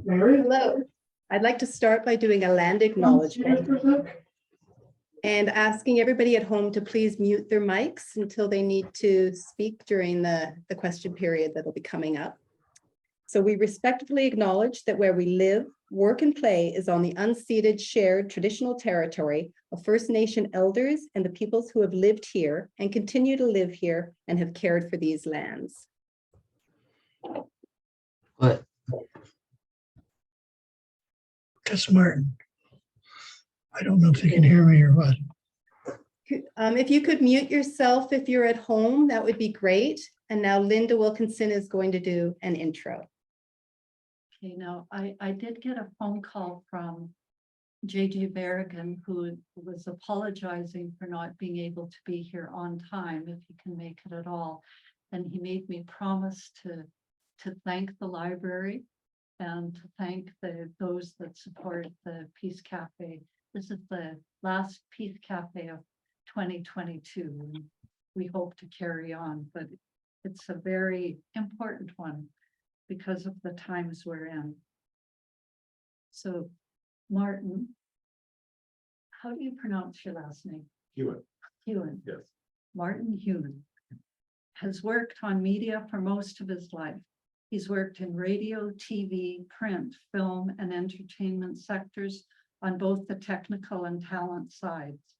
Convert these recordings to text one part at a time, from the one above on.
Mary? Hello. I'd like to start by doing a land acknowledgement and asking everybody at home to please mute their mics until they need to speak during the question period that'll be coming up. So we respectfully acknowledge that where we live, work, and play is on the unceded, shared traditional territory of First Nation elders and the peoples who have lived here and continue to live here and have cared for these lands. What? That's Martin. I don't know if you can hear me or what. If you could mute yourself if you're at home, that would be great. And now Linda Wilkinson is going to do an intro. Okay, now I did get a phone call from JJ Berrigan, who was apologizing for not being able to be here on time, if he can make it at all. And he made me promise to thank the library and to thank those that support the Peace Cafe. This is the last Peace Cafe of 2022. And we hope to carry on, but it's a very important one because of the times we're in. So, Martin, how do you pronounce your last name? Huhn. Huhn. Yes. Martin Huhn has worked on media for most of his life. He's worked in radio, TV, print, film, and entertainment sectors on both the technical and talent sides.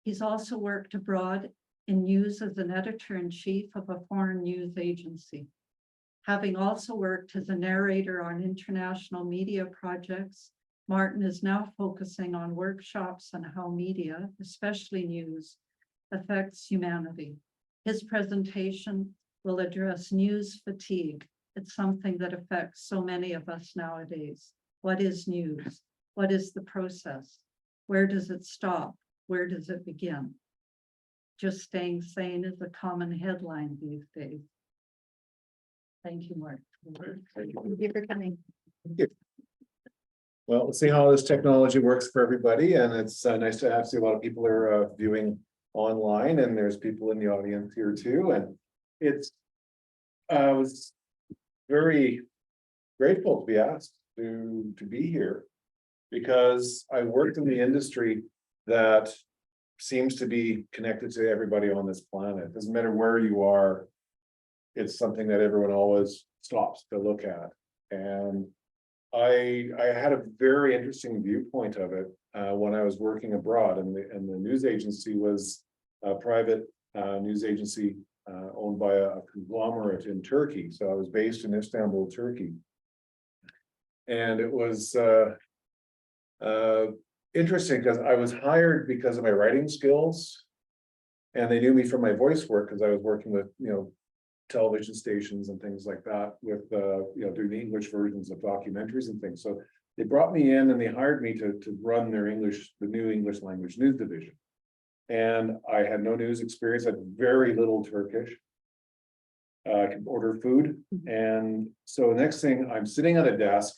He's also worked abroad in news as an editor-in-chief of a foreign news agency. Having also worked as a narrator on international media projects, Martin is now focusing on workshops on how media, especially news, affects humanity. His presentation will address news fatigue. It's something that affects so many of us nowadays. What is news? What is the process? Where does it stop? Where does it begin? Just staying sane is a common headline these days. Thank you, Mark. Thank you for coming. Well, let's see how this technology works for everybody, and it's nice to see a lot of people are viewing online, and there's people in the audience here too. And it's I was very grateful to be asked to be here because I worked in the industry that seems to be connected to everybody on this planet. Doesn't matter where you are, it's something that everyone always stops to look at. And I had a very interesting viewpoint of it when I was working abroad, and the news agency was a private news agency owned by a conglomerate in Turkey. So I was based in Istanbul, Turkey. And it was interesting because I was hired because of my writing skills, and they knew me from my voice work because I was working with, television stations and things like that with, doing the English versions of documentaries and things. So they brought me in and they hired me to run their the new English language news division. And I had no news experience, I had very little Turkish. I could order food. And so the next thing, I'm sitting at a desk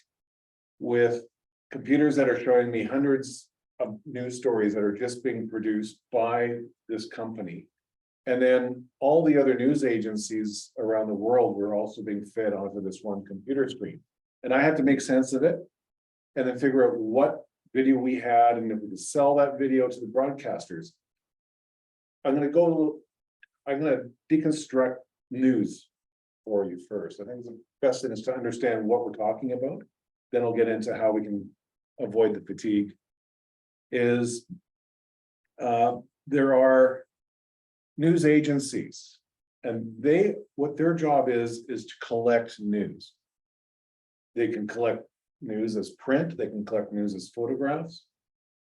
with computers that are showing me hundreds of news stories that are just being produced by this company. And then all the other news agencies around the world were also being fed onto this one computer screen. And I had to make sense of it and then figure out what video we had and if we could sell that video to the broadcasters. I'm going to deconstruct news for you first. I think the best thing is to understand what we're talking about. Then I'll get into how we can avoid the fatigue. There are news agencies, and what their job is to collect news. They can collect news as print, they can collect news as photographs,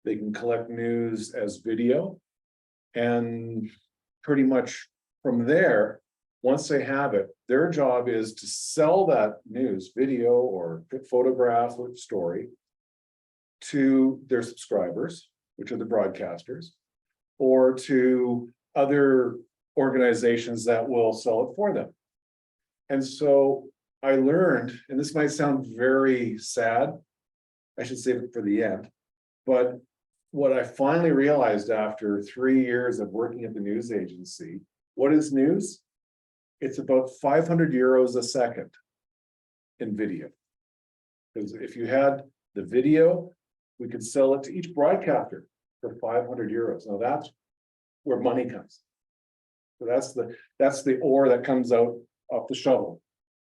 they can collect news as video, and pretty much from there, once they have it, their job is to sell that news, video or photograph or story to their subscribers, which are the broadcasters, or to other organizations that will sell it for them. And so I learned, and this might sound very sad, I should save it for the end, but what I finally realized after 3 years of working at the news agency What is news? It's about 500 euros a second in video. Because if you had the video, we could sell it to each broadcaster for 500 euros. Now that's where money comes. So that's the ore that comes out off the shovel.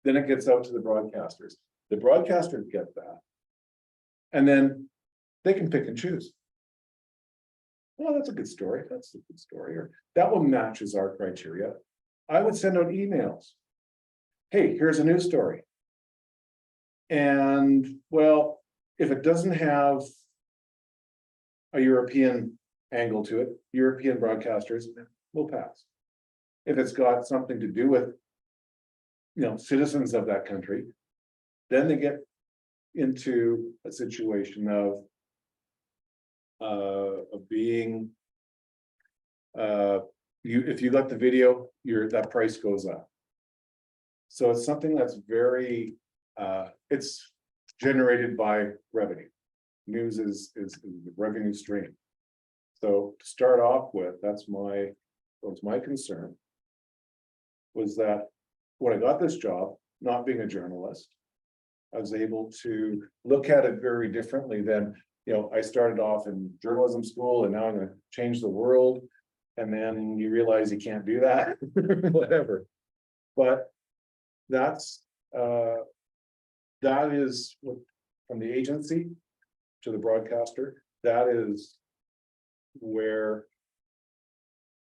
Then it gets out to the broadcasters. The broadcasters get that. And then they can pick and choose. Well, that's a good story. That's a good story. Or that one matches our criteria. I would send out emails. Hey, here's a news story. And well, if it doesn't have a European angle to it, European broadcasters will pass. If it's got something to do with, citizens of that country, then they get into a situation of being, if you got the video, that price goes up. So it's something that's very, it's generated by revenue. News is a revenue stream. So to start off with, what's my concern was that when I got this job, not being a journalist, I was able to look at it very differently than, I started off in journalism school and now I'm going to change the world. And then you realize you can't do that, whatever. But that is what, from the agency to the broadcaster, that is where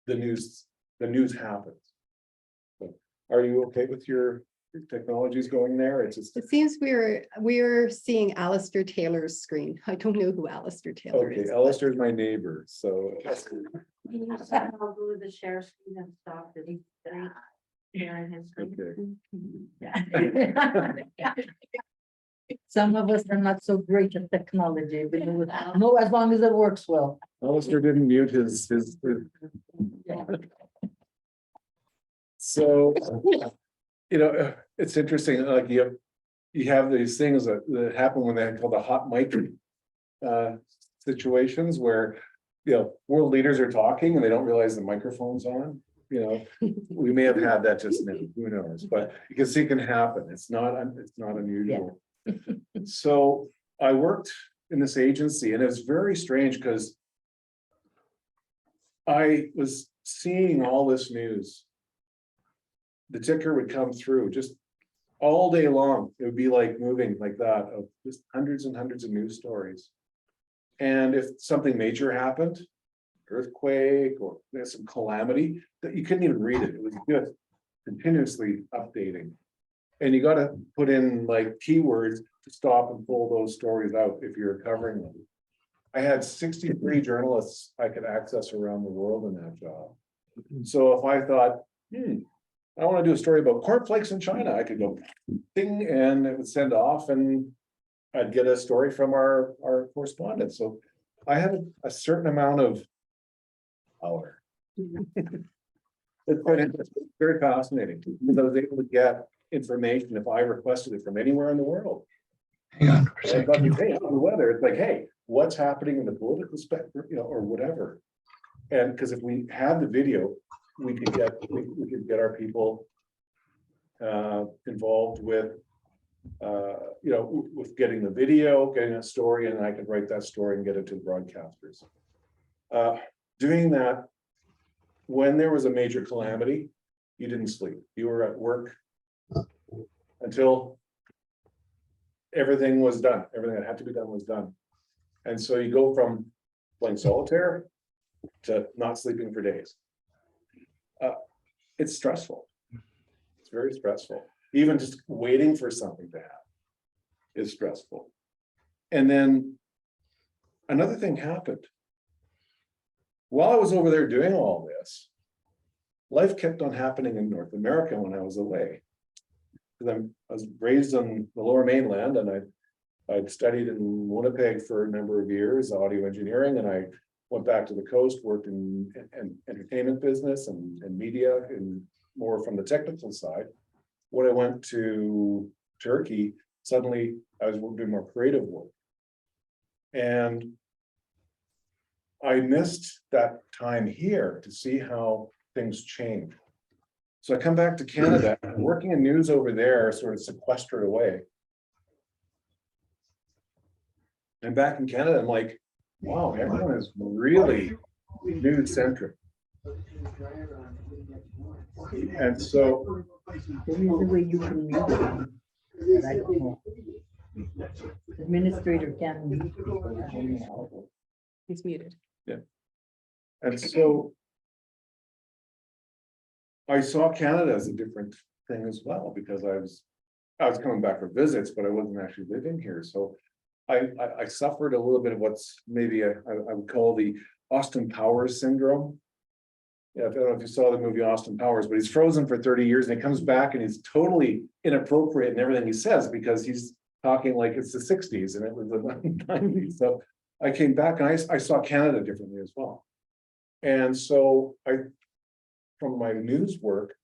the news happens. So are you okay with your technologies going there? It's just, It seems we're seeing Alistair Taylor's screen. I don't know who Alistair Taylor okay, is. Alistair's my neighbor, so. I'll go to the share screen and stop it. Sharing his screen. Okay. Some of us are not so great at technology, but no, as long as it works well. Alistair didn't mute his. So, it's interesting, like you have these things that happen when they call the hot mic situations where, world leaders are talking and they don't realize the microphone's on. We may have had that just now, who knows, but you can see it can happen. It's not unusual. So I worked in this agency and it was very strange because I was seeing all this news. The ticker would come through just all day long. It would be like moving like that of just hundreds and hundreds of news stories. And if something major happened, earthquake or there's some calamity, that you couldn't even read it. It was just continuously updating. And you got to put in like keywords to stop and pull those stories out if you're covering them. I had 63 journalists I could access around the world in that job. So if I thought, I want to do a story about cornflakes in China, I could go ding and it would send off and I'd get a story from our correspondent. So I had a certain amount of power. It's quite interesting, very fascinating, because I was able to get information if I requested it from anywhere in the world. Hang on for a It's like, second. hey, the weather, it's like, hey, what's happening in the political spectrum, or whatever. And because if we had the video, we could get our people involved with with getting the video, getting a story, and I could write that story and get it to the broadcasters. Doing that when there was a major calamity, you didn't sleep. You were at work until everything was done. Everything that had to be done was done. And so you go from playing solitaire to not sleeping for days. It's stressful. It's very stressful. Even just waiting for something to happen is stressful. And then another thing happened. While I was over there doing all this, life kept on happening in North America when I was away. Because I was raised on the Lower Mainland, and I'd studied in Winnipeg for a number of years, audio engineering, and I went back to the coast, worked in entertainment business and media, and more from the technical side. When I went to Turkey, suddenly I was doing more creative work. And I missed that time here to see how things change. So I come back to Canada, working in news over there, sort of sequestered away. And back in Canada, I'm like, wow, everyone is really news centric. And so, There is a way you can mute them, but I don't know. Administrator can mute people, I don't know. He's muted. and so. I saw Canada as a different thing as well, because I was coming back for visits, but I wasn't actually living here, so. I suffered a little bit of what's maybe I would call the Austin Powers syndrome. Yeah, I don't know if you saw the movie Austin Powers, but he's frozen for 30 years and he comes back and he's totally inappropriate in everything he says because he's talking like it's the 60s and it was the 90s. So I came back and I saw Canada differently as well. And so from my news work,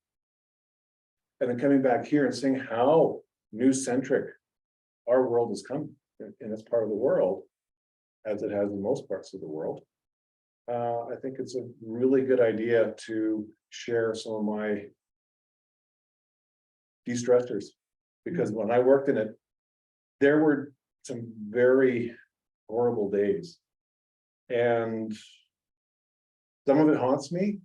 and then coming back here and seeing how news-centric our world has come in this part of the world, as it has in most parts of the world. I think it's a really good idea to share some of my de-stressors, because when I worked in it, there were some very horrible days. And some of it haunts me,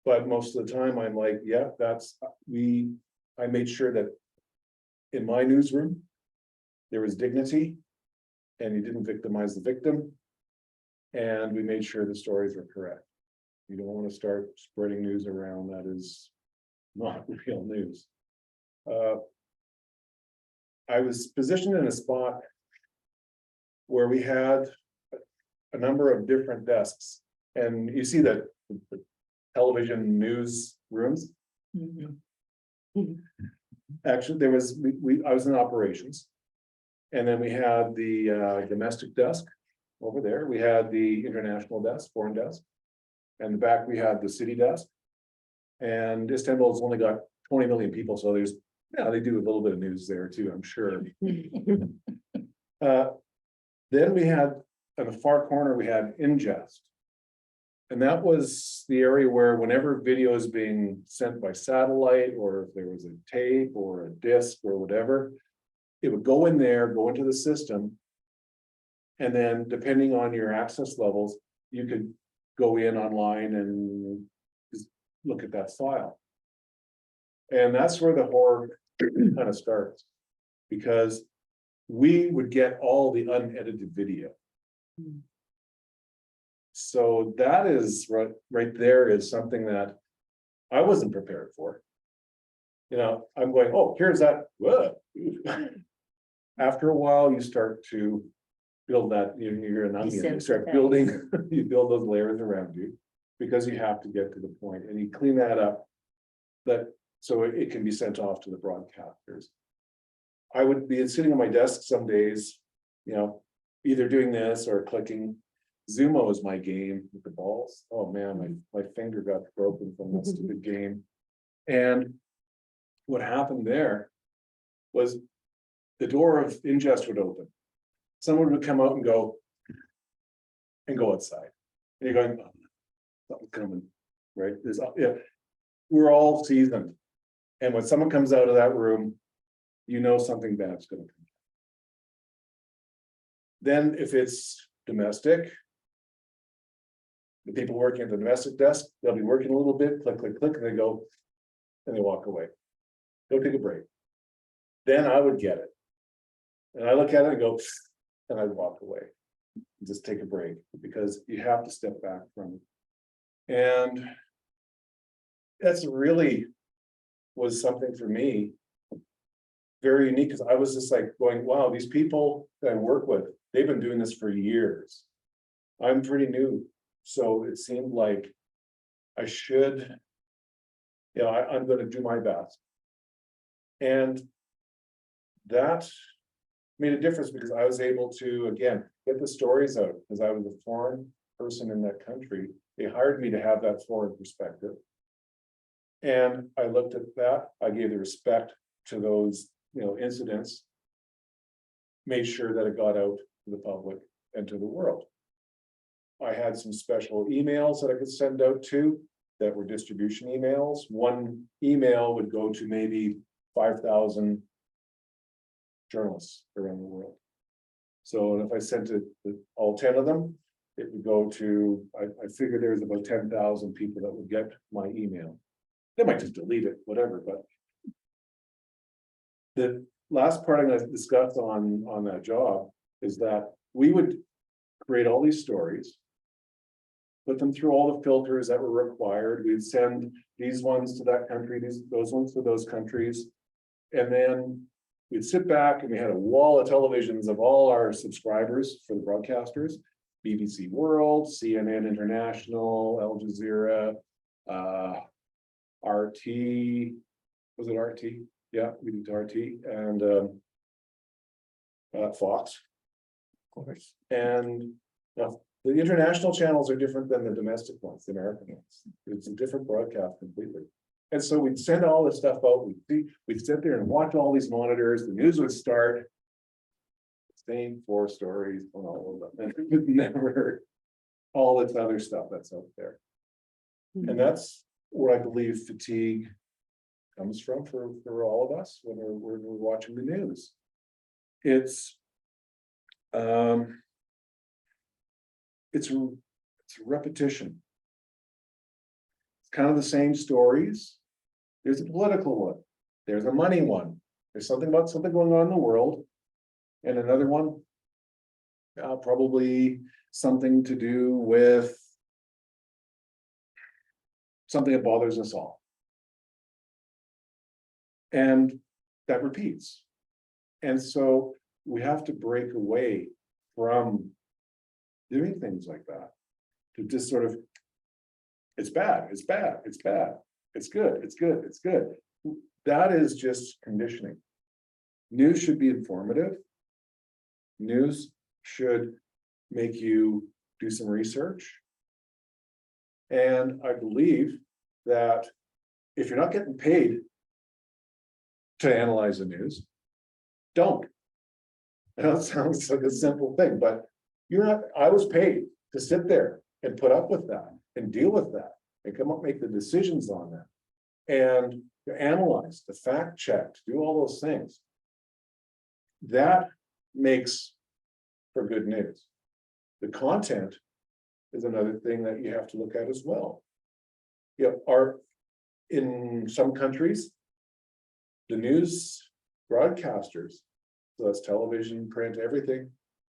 but most of the time I'm like, yeah, I made sure that in my newsroom, there was dignity and you didn't victimize the victim. And we made sure the stories were correct. You don't want to start spreading news around that is not real news. I was positioned in a spot where we had a number of different desks, and you see that the television news rooms. Actually, there was I was in operations, and then we had the domestic desk over there. We had the international desk, foreign desk, and the back we had the city desk. And Istanbul's only got 20 million people, so there's they do a little bit of news there too, I'm sure. Then we had on the far corner we had ingest. And that was the area where whenever video is being sent by satellite, or if there was a tape or a disc or whatever, it would go in there, go into the system. And then depending on your access levels, you could go in online and just look at that file. And that's where the horror kind of starts, because we would get all the unedited video. So that is right there is something that I wasn't prepared for. I'm going, oh, here's that. Whoa. After a while, you start to build that, you're an onion, you start building, you build those layers around you, because you have to get to the point and you clean that up, so it can be sent off to the broadcasters. I would be sitting on my desk some days, either doing this or clicking. Zumo is my game with the balls. Oh man, my finger got broken from that stupid game. And what happened there was the door of ingest would open. Someone would come out and go outside. And you're going, oh, something's coming, right? We're all seasoned. And when someone comes out of that room, something bad's going to come. Then if it's domestic, the people working at the domestic desk, they'll be working a little bit, click, click, click, and they go, and they walk away. Go take a break. Then I would get it. And I look at it and go, and I walk away. Just take a break, because you have to step back from it. And that's really was something for me very unique, because I was just like going, wow, these people that I work with, they've been doing this for years. I'm pretty new. So it seemed like I should, I'm going to do my best. And that made a difference, because I was able to, again, get the stories out, because I was a foreign person in that country. They hired me to have that foreign perspective. And I looked at that, I gave the respect to those, incidents, made sure that it got out to the public and to the world. I had some special emails that I could send out to that were distribution emails. One email would go to maybe 5,000 journalists around the world. So if I sent it to all 10 of them, it would go to, I figure there's about 10,000 people that would get my email. They might just delete it, whatever, but the last part I'm going to discuss on that job is that we would create all these stories, put them through all the filters that were required. We'd send these ones to that country, those ones to those countries. And then we'd sit back and we had a wall of televisions of all our subscribers for the broadcasters, BBC World, CNN International, Al Jazeera, RT, was it RT? Yeah, we did RT and Fox. Of course. And now the international channels are different than the domestic ones, the American ones. It's a different broadcast completely. And so we'd send all this stuff out. We'd sit there and watch all these monitors. The news would start. Same 4 stories on all of them. And it would never all this other stuff that's out there. And that's what I believe fatigue comes from for all of us when we're watching the news. It's a repetition. It's kind of the same stories. There's a political one. There's a money one. There's something about something going on in the world. And another one, probably something to do with something that bothers us all. And that repeats. And so we have to break away from doing things like that. To just sort of, it's bad, it's bad, it's bad, it's good, it's good, it's good. That is just conditioning. News should be informative. News should make you do some research. And I believe that if you're not getting paid to analyze the news, don't. I know it sounds like a simple thing, but you're not, I was paid to sit there and put up with that and deal with that and come up, make the decisions on that. And to analyze, to fact check, to do all those things. That makes for good news. The content is another thing that you have to look at as well. In some countries, the news broadcasters, so that's television, print, everything,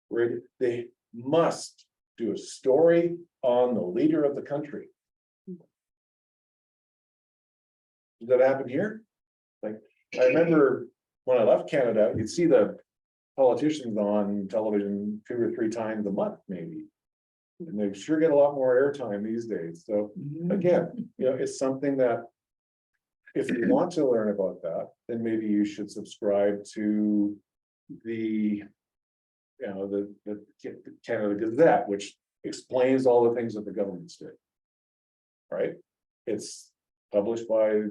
where they must do a story on the leader of the country. Did that happen here? Like, I remember when I left Canada, you'd see the politicians on television 2 or 3 times a month, maybe. And they sure get a lot more airtime these days. So again, it's something that if you want to learn about that, then maybe you should subscribe to the Canada Gazette, which explains all the things that the government's doing. Right? It's published by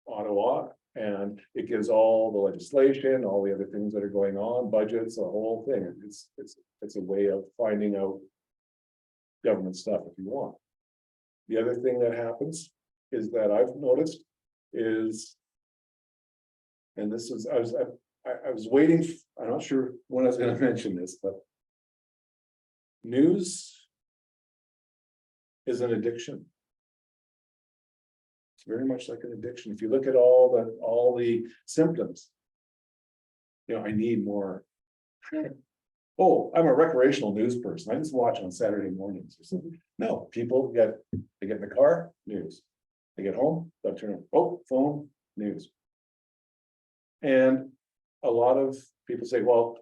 Ottawa, and it gives all the legislation, all the other things that are going on, budgets, the whole thing. It's a way of finding out government stuff if you want. The other thing that happens is that I've noticed is, and this is, I was waiting, I'm not sure when I was going to mention this, but news is an addiction. It's very much like an addiction. If you look at all the symptoms, I need more. Oh, I'm a recreational news person. I just watch on Saturday mornings or something. No, people get in the car, news. They get home, they'll turn on, oh, phone, news. And a lot of people say, well,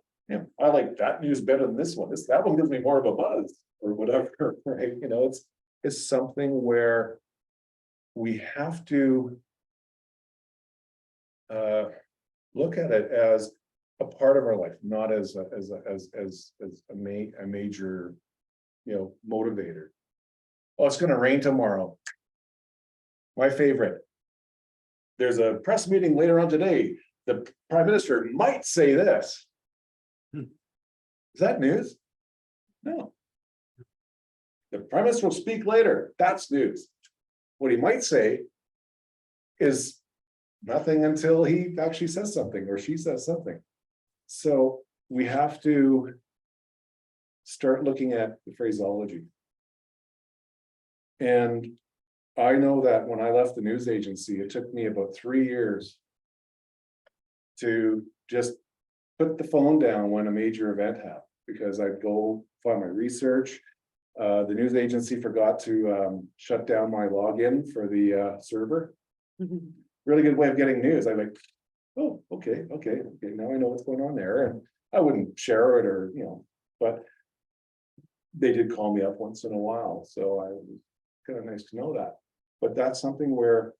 I like that news better than this one. That one gives me more of a buzz or whatever, right? It's something where we have to look at it as a part of our life, not as a major, motivator. Oh, it's going to rain tomorrow. My favorite. There's a press meeting later on today. The Prime Minister might say this. Is that news? No. The Prime Minister will speak later. That's news. what he might say is nothing until he actually says something or she says something. So we have to start looking at the phraseology. And I know that when I left the news agency, it took me about 3 years to just put the phone down when a major event happened, because I'd go find my research. The news agency forgot to shut down my login for the server. Really good way of getting news. I'm like, oh, okay, now I know what's going on there. And I wouldn't share it or, but they did call me up once in a while. So I was kind of nice to know that. But that's something where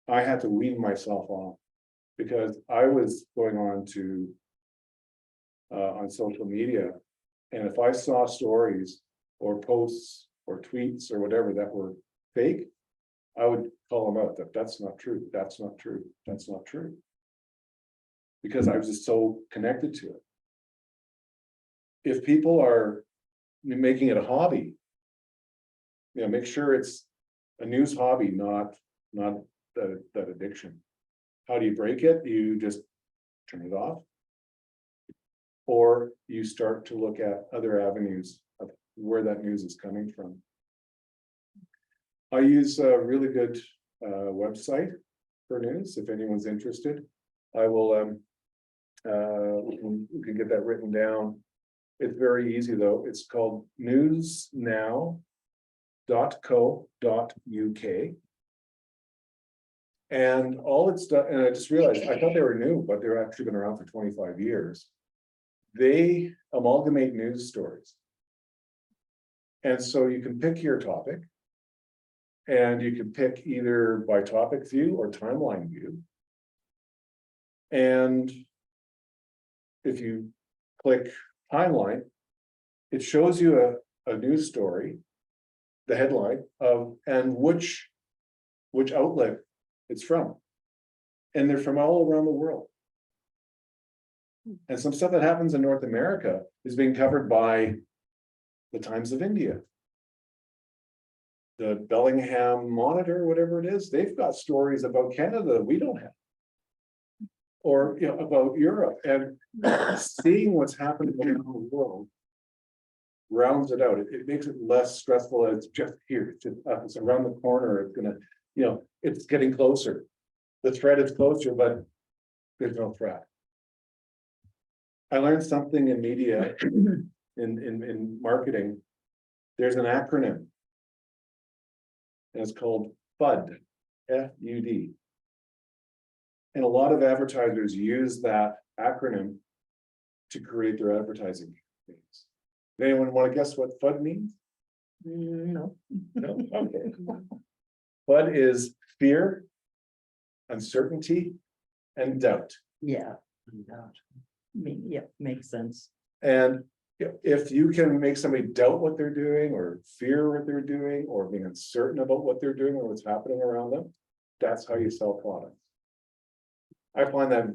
I had to wean myself off, because I was going on social media. And if I saw stories or posts or tweets or whatever that were fake, I would call them out, that's not true, that's not true, that's not true. Because I was just so connected to it. If people are making it a hobby, make sure it's a news hobby, not that addiction. How do you break it? You just turn it off. Or you start to look at other avenues of where that news is coming from. I use a really good website for news. If anyone's interested, I will. We can get that written down. It's very easy though. It's called newsnow.co.uk. And all it's done, and I just realized I thought they were new, but they're actually been around for 25 years. They amalgamate news stories. And so you can pick your topic. And you can pick either by topic view or timeline view. And if you click timeline, it shows you a news story, the headline of, and which outlet it's from. And they're from all around the world. And some stuff that happens in North America is being covered by the Times of India. The Bellingham Monitor, whatever it is, they've got stories about Canada that we don't have. Or about Europe, and seeing what's happening around the world rounds it out. It makes it less stressful. It's just here, it's around the corner. It's gonna, it's getting closer. The threat is closer, but there's no threat. I learned something in media, in marketing. There's an acronym. And it's called FUD, F-U-D. And a lot of advertisers use that acronym to create their advertising campaigns. Anyone want to guess what FUD means? No. No? Okay. FUD is fear, uncertainty, and doubt. Yeah. Yeah, makes sense. And if you can make somebody doubt what they're doing, or fear what they're doing, or being uncertain about what they're doing or what's happening around them, that's how you sell products. I find that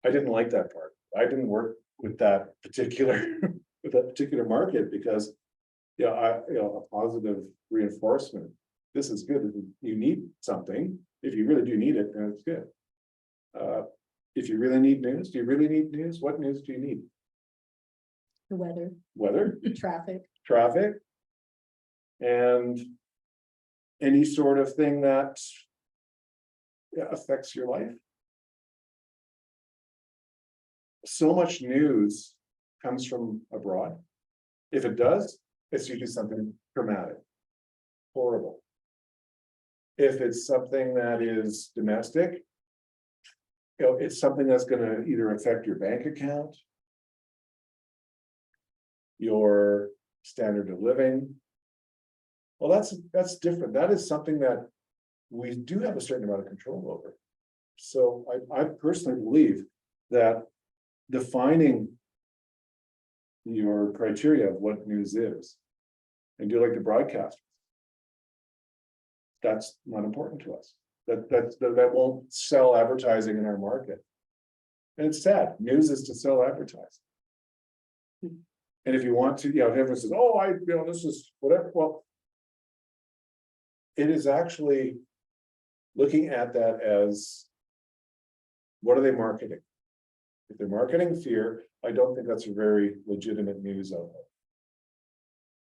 I didn't like that part. I didn't work with that particular market because a positive reinforcement. This is good. You need something. If you really do need it, then it's good. If you really need news, do you really need news? What news do you need? The weather, Weather, traffic. and any sort of thing that affects your life. So much news comes from abroad. If it does, it's usually something dramatic, horrible. If it's something that is domestic, it's something that's going to either affect your bank account, your standard of living. Well, that's different. That is something that we do have a certain amount of control over. So I personally believe that defining your criteria of what news is, and do like the broadcast, that's not important to us. That won't sell advertising in our market. And it's sad. News is to sell advertising. And if you want to, if everyone says, oh, this is whatever. Well, it is actually looking at that as what are they marketing? If they're marketing fear, I don't think that's a very legitimate news outlet.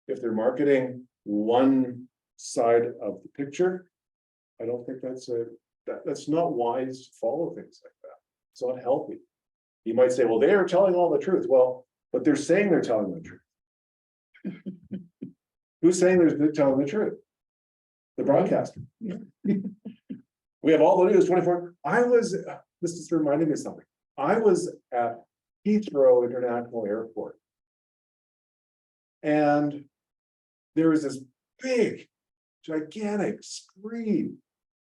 If they're marketing one side of the picture, I don't think that's not wise to follow things like that. It's not healthy. You might say, well, they are telling all the truth. Well, but they're saying they're telling the truth. Who's saying they're telling the truth? The broadcaster. We have all the news 24. This is reminding me of something. I was at Heathrow International Airport. And there was this big, gigantic screen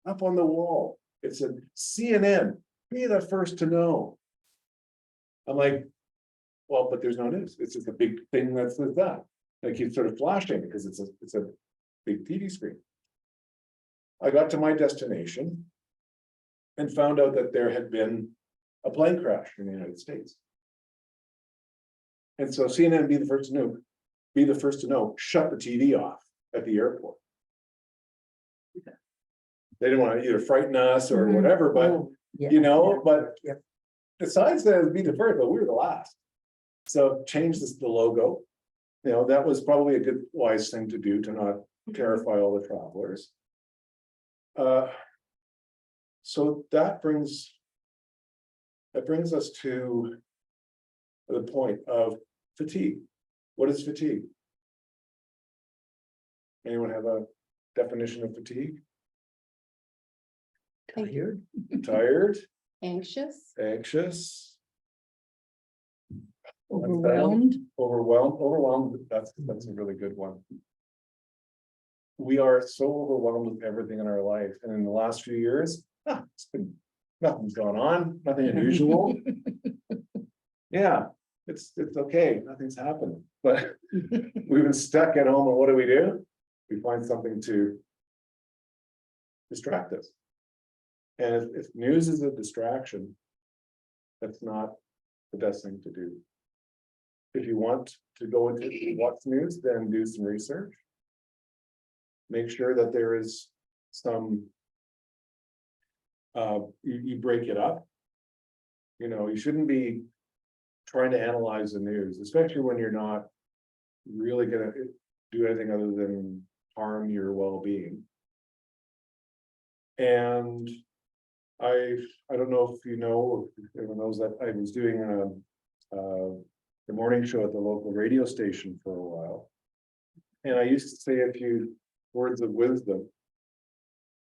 up on the wall. It said, CNN, be the first to know. I'm like, well, but there's no news. It's just a big thing that says that. And it keeps sort of flashing because it's a big TV screen. I got to my destination and found out that there had been a plane crash in the United States. And so CNN, be the first to know, shut the TV off at the airport. They didn't want to either frighten us or whatever, but but besides that, be the first, but we were the last. So change the logo. That was probably a good, wise thing to do to not terrify all the travelers. So that brings us to the point of fatigue. What is fatigue? Anyone have a definition of fatigue? Tired. Tired, Anxious. anxious, Overwhelmed. overwhelmed. That's a really good one. We are so overwhelmed with everything in our life, and in the last few years, nothing's gone on, nothing unusual. Yeah, it's okay, nothing's happened, but we've been stuck at home, and what do? We find something to distract us. And if news is a distraction, that's not the best thing to do. If you want to go into what's news, then do some research. Make sure that there is some, you break it up. You shouldn't be trying to analyze the news, especially when you're not really gonna do anything other than harm your well-being. And I don't know if everyone knows that I was doing the morning show at the local radio station for a while. And I used to say a few words of wisdom.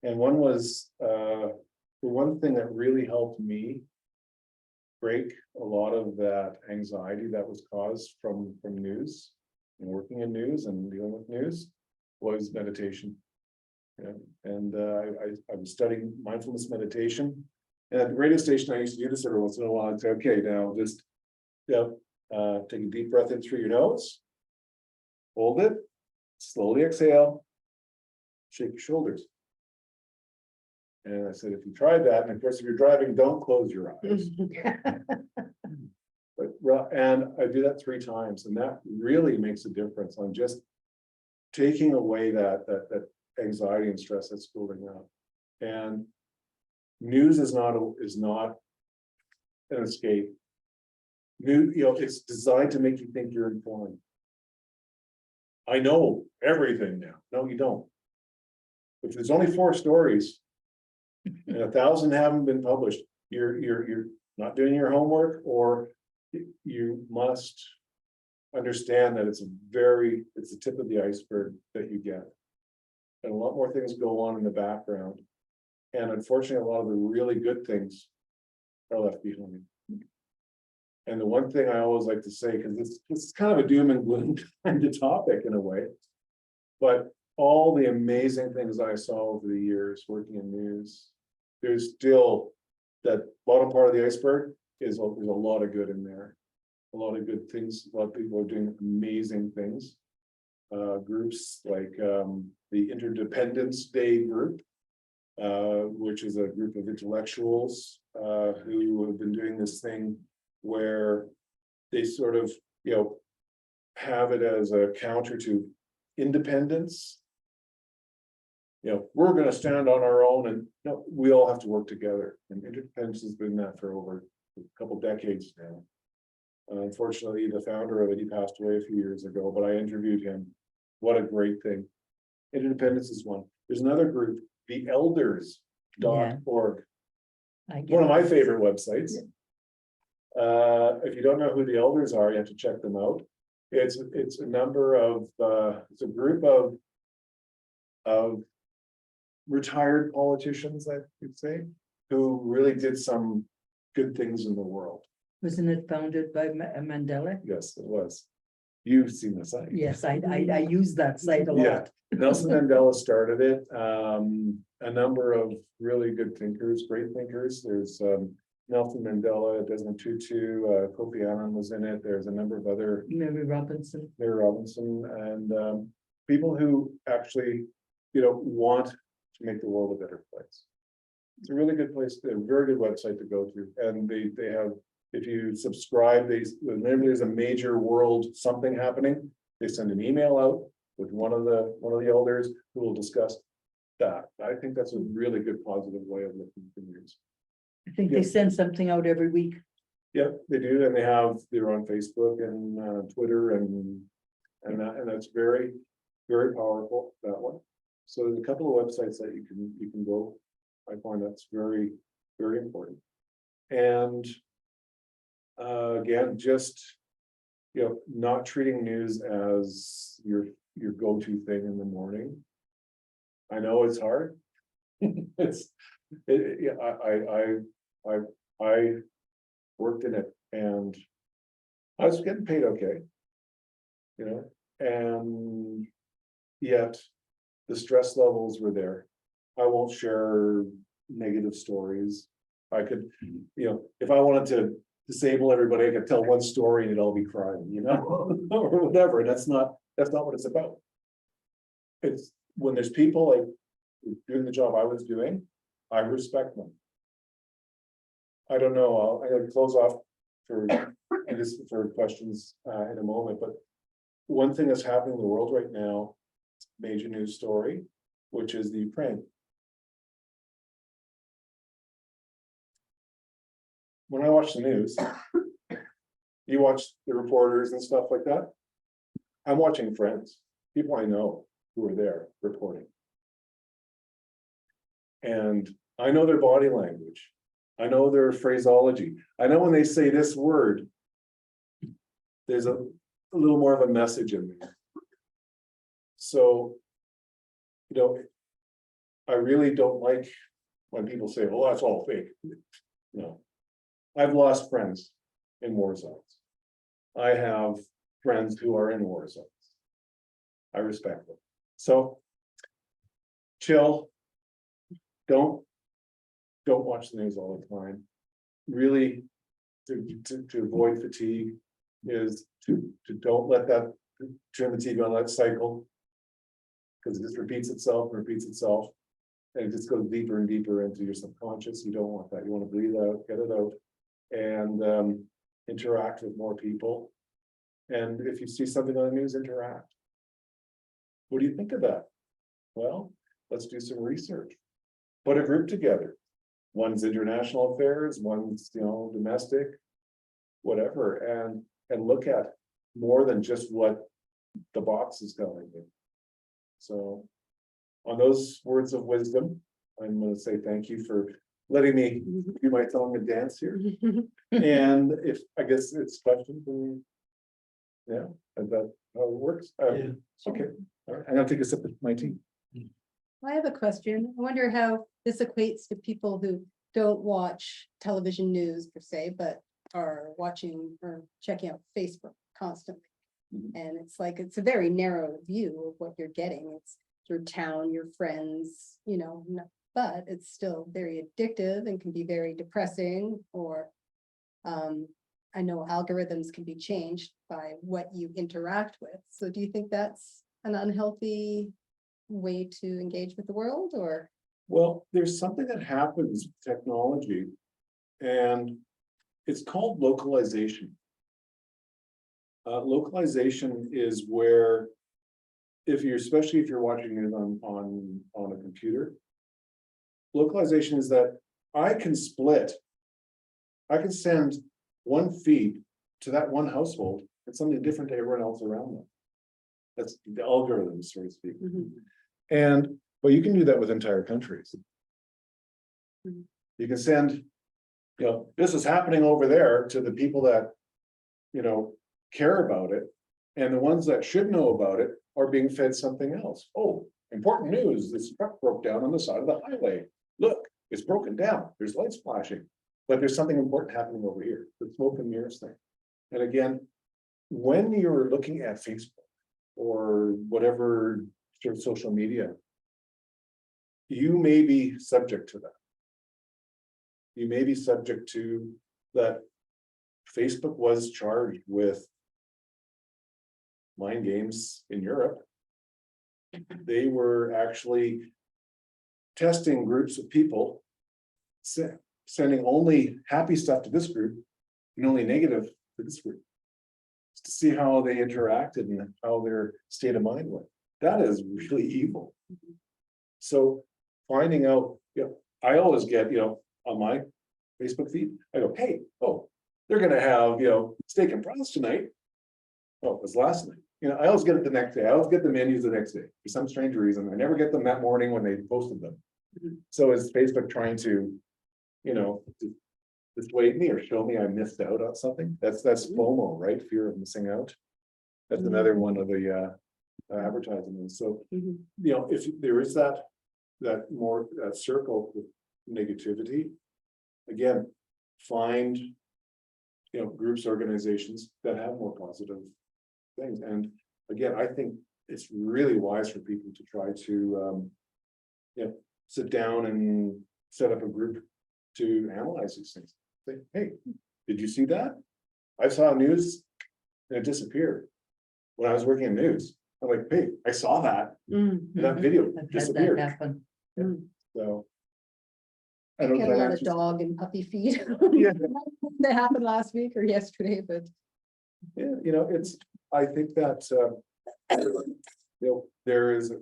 And one was, the one thing that really helped me break a lot of that anxiety that was caused from news and working in news and dealing with news was meditation. And I was studying mindfulness meditation, and at the radio station I used to do this every once in a while. I'd say, okay, now just take a deep breath in through your nose, hold it, slowly exhale, shake your shoulders. And I said, if you tried that, and of course if you're driving, don't close your eyes. And I do that 3 times, and that really makes a difference on just taking away that anxiety and stress that's building up. And news is not an escape. It's designed to make you think you're informed. I know everything now. No, you don't. If there's only 4 stories and 1,000 haven't been published, you're not doing your homework, or you must understand that it's the tip of the iceberg that you get. And a lot more things go on in the background. And unfortunately, a lot of the really good things are left behind. And the one thing I always like to say, because this is kind of a doom and gloom kind of topic in a way, but all the amazing things I saw over the years working in news, there's still that bottom part of the iceberg there's a lot of good in there. A lot of good things. A lot of people are doing amazing things. Groups like the Interdependence Day group, which is a group of intellectuals who have been doing this thing where they sort of, have it as a counter to independence. we're gonna stand on our own, and no, we all have to work together, and interdependence has been that for over a couple decades now. Unfortunately, the founder of it, he passed away a few years ago, but I interviewed him. What a great thing. Interdependence is one. There's another group, the elders.org, I get one of it. my favorite websites. If you don't know who the elders are, you have to check them out. It's a number of, it's a group of retired politicians, I could say, who really did some good things in the world. Wasn't it founded by Mandela? Yes, it was. You've seen the site. Yes, I use that site a Yeah. lot. Nelson Mandela started it. A number of really good thinkers, great thinkers. There's Nelson Mandela, Desmond Tutu, Kofi Annan was in it. There's a number of other, Mary Robinson. Mary Robinson, and people who actually, want to make the world a better place. It's a really good place, a very good website to go to, and they have, if you subscribe, whenever there's a major world something happening, they send an email out with one of the elders who will discuss that. I think that's a really good positive way of looking at things. I think they Yeah. send something out every week. Yeah, they do, and they're on Facebook and Twitter and that's very, very powerful, that one. So there's a couple of websites that you can go. I find that's very, very important. And again, just not treating news as your go-to thing in the morning. I know it's hard. Yeah, I worked in it, and I was getting paid okay. And yet the stress levels were there. I won't share negative stories. I could, if I wanted to disable everybody, I could tell one story and it'd all be crying, or whatever. And that's not what it's about. It's when there's people like doing the job I was doing, I respect them. I don't know, I'm gonna close off for questions in a moment, but one thing that's happening in the world right now, major news story, which is the Ukraine. When I watch the news, you watch the reporters and stuff like that. I'm watching friends, people I know who are there reporting. And I know their body language. I know their phraseology. I know when they say this word, there's a little more of a message in there. So, I really don't like when people say, well, that's all fake. No. I've lost friends in war zones. I have friends who are in war zones. I respect them. So chill. Don't watch the news all the time. Really, to avoid fatigue is to don't let that turn the TV on that cycle, because it just repeats itself and repeats itself, and it just goes deeper and deeper into your subconscious. You don't want that. You want to breathe out, get it out, and interact with more people. And if you see something on the news, interact. What do you think of that? Well, let's do some research. Put a group together. One's international affairs, one's domestic, whatever, and look at more than just what the box is telling you. So on those words of wisdom, I'm going to say thank you for letting me do my song and dance here. And if I guess it's questions, and yeah, is that how it works? Yeah. Okay, all right. I'm gonna take a sip of my tea. I have a question. I wonder how this equates to people who don't watch television news per se, but are watching or checking out Facebook constantly. And it's a very narrow view of what you're getting. It's your town, your friends, but it's still very addictive and can be very depressing, or I know algorithms can be changed by what you interact with. So do you think that's an unhealthy way to engage with the world, or? Well, there's something that happens with technology, and it's called localization. Localization is where especially if you're watching it on a computer. Localization is that I can send one feed to that one household and something different to everyone else around them. That's the algorithm, so to speak. But you can do that with entire countries. You can send, this is happening over there to the people that, care about it. And the ones that should know about it are being fed something else. Oh, important news, this truck broke down on the side of the highway. Look, it's broken down, there's lights flashing, but there's something important happening over here, the smoke and mirrors thing. And again, when you're looking at Facebook or whatever sort of social media, you may be subject to that. You may be subject to that. Facebook was charged with mind games in Europe. They were actually testing groups of people, sending only happy stuff to this group and only negative to this group, to see how they interacted and how their state of mind went. That is really evil. So finding out, I always get, on my Facebook feed, I go, hey, they're gonna have, steak and fries tonight. Oh, it was last night. I always get it the next day. I always get the menus the next day for some strange reason. I never get them that morning when they posted them. So is Facebook trying to, dissuade me or show me I missed out on something? That's FOMO, right? Fear of missing out. That's another one of the advertisements. So, if there is that more circle with negativity, again, find groups, organizations that have more positive things. And again, I think it's really wise for people to try to sit down and set up a group to analyze these things. Say, hey, did you see that? I saw news and it disappeared. When I was working in news, I'm like, hey, I saw that. That video I've had that disappeared. happen. So I get a lot of dog and puppy feed. Yeah. That happened last week or yesterday, but. Yeah, I think that, there is a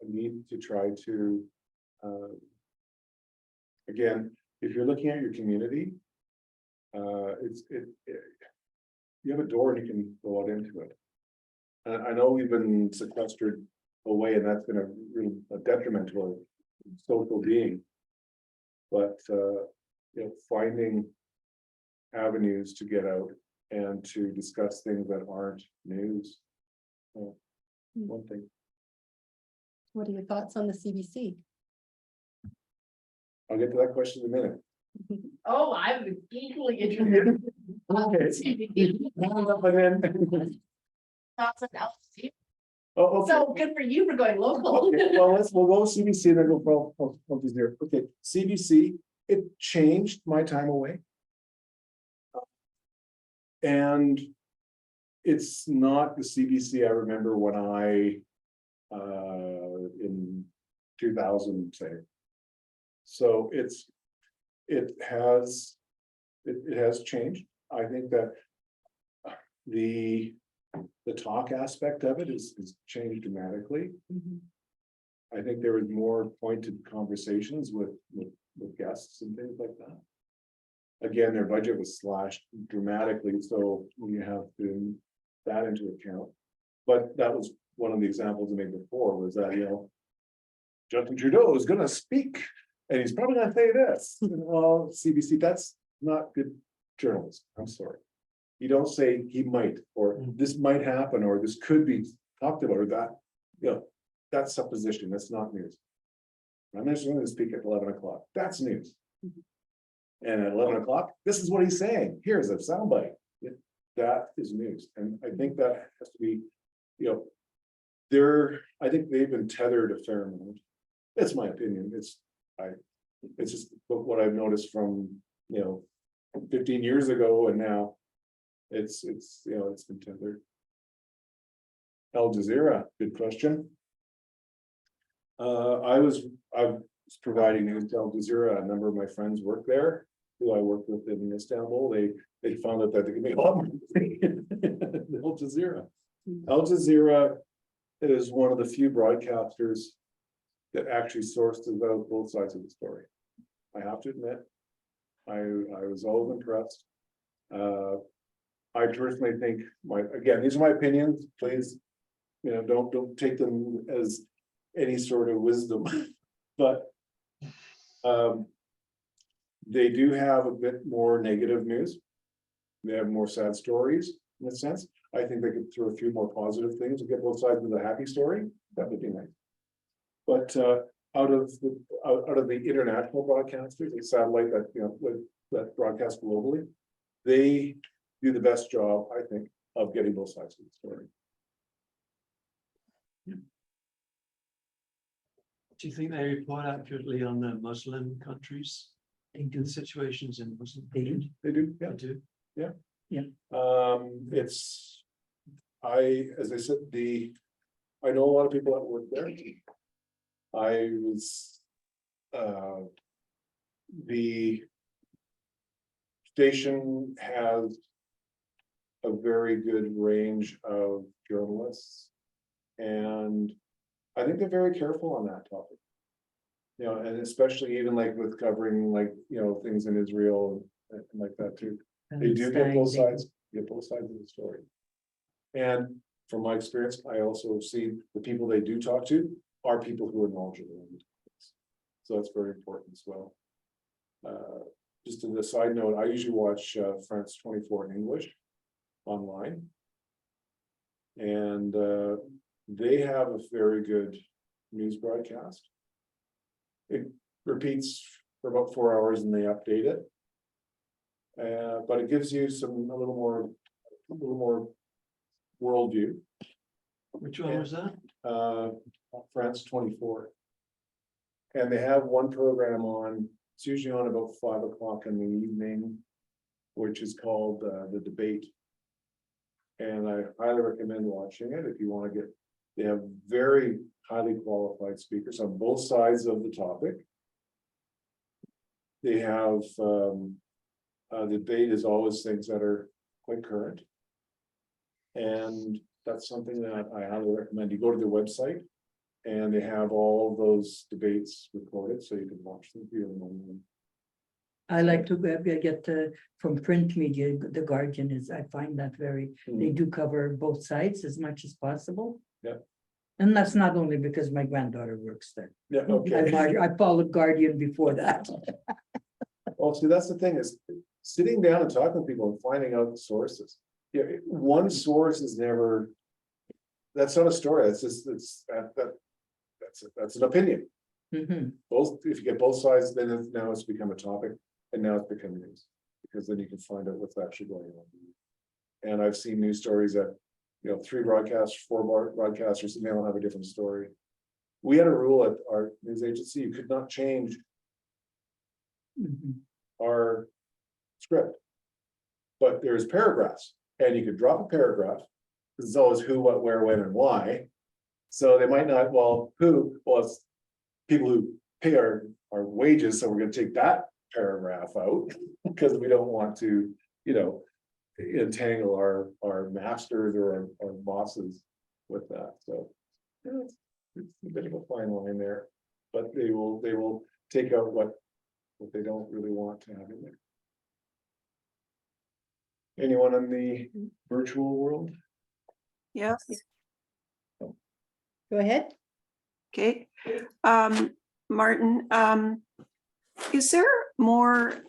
need to try to, again, if you're looking at your community, you have a door and you can go out into it. And I know we've been sequestered away and that's been a detriment to our social being. But, finding avenues to get out and to discuss things that aren't news. One thing. What are your thoughts on the CBC? I'll get to that question in a minute. Oh, I'm equally interested. Thoughts on LC. Oh, okay. So good for you for going local. Okay, well, we'll go with CBC and then go for there. Okay, CBC, it changed my time away. And it's not the CBC I remember when I in 2000, say. So it has changed. I think that the talk aspect of it is changed dramatically. I think there was more pointed conversations with guests and things like that. Again, their budget was slashed dramatically, so you have to that into account. But that was one of the examples I made before, was that, Justin Trudeau is gonna speak, and he's probably gonna say this. Well, CBC, that's not good journalism. I'm sorry. You don't say he might, or this might happen, or this could be talked about, or that, that's supposition, that's not news. I'm just going to speak at 11 o'clock. That's news. And at 11 o'clock, this is what he's saying. Here's a soundbite. That is news. And I think that has to be, I think they've been tethered a fair amount. That's my opinion. It's just what I've noticed from, 15 years ago and now. It's been tethered. Al Jazeera, good question. I was providing news to Al Jazeera. A number of my friends work there, who I worked with in Istanbul. They found out that they could make a lot more money than Al Jazeera. Al Jazeera is one of the few broadcasters that actually sourced out both sides of the story. I have to admit, I was always impressed. I personally think again, these are my opinions, please, don't take them as any sort of wisdom, but they do have a bit more negative news. They have more sad stories in a sense. I think they could throw a few more positive things and get both sides of the happy story. That would be nice. But out of the international broadcasters, the satellite that broadcast globally, they do the best job, I think, of getting both sides of the story. Do you think they report accurately on the Muslim countries? They do situations in Muslim countries? They do, yeah. They do. As I said, I know a lot of people that work there. The station has a very good range of journalists. And I think they're very careful on that topic. And especially even like with covering things in Israel and like that too. They do get both sides of the story. And from my experience, I also see the people they do talk to are people who are knowledgeable. So that's very important as well. Just as a side note, I usually watch France 24 in English online. And they have a very good news broadcast. It repeats for about 4 hours and they update it. But it gives you a little more worldview. Which one was that? France 24. And they have one program on, it's usually on about 5 o'clock in the evening, which is called The Debate. And I highly recommend watching it if you want to get, they have very highly qualified speakers on both sides of the topic. They have, the debate is always things that are quite current. And that's something that I highly recommend. You go to their website and they have all those debates recorded, so you can watch them, view them online. I like to get from print media, The Guardian I find that they do cover both sides as much as possible. Yeah. And that's not only because my granddaughter works there. Yeah, okay. I followed Guardian before that. Well, see, that's the thing is sitting down and talking to people and finding out the sources. Yeah, one source is never, that's not a story. That's just, that's an opinion. Mhm. If you get both sides, then now it's become a topic and now it's become news. Because then you can find out what's actually going on. And I've seen news stories that, 3 broadcasters, 4 broadcasters, and they all have a different story. We had a rule at our news agency, you could not change Mhm. our script. But there's paragraphs, and you could drop a paragraph. It's always who, what, where, when, and why. So they might not, it's people who pay our wages, so we're gonna take that paragraph out because we don't want to, entangle our masters or our bosses with that. So it's a bit of a fine line there, but they will take out what they don't really want to have in there. Anyone in the virtual world? Yes, Go ahead. okay. Martin, is there more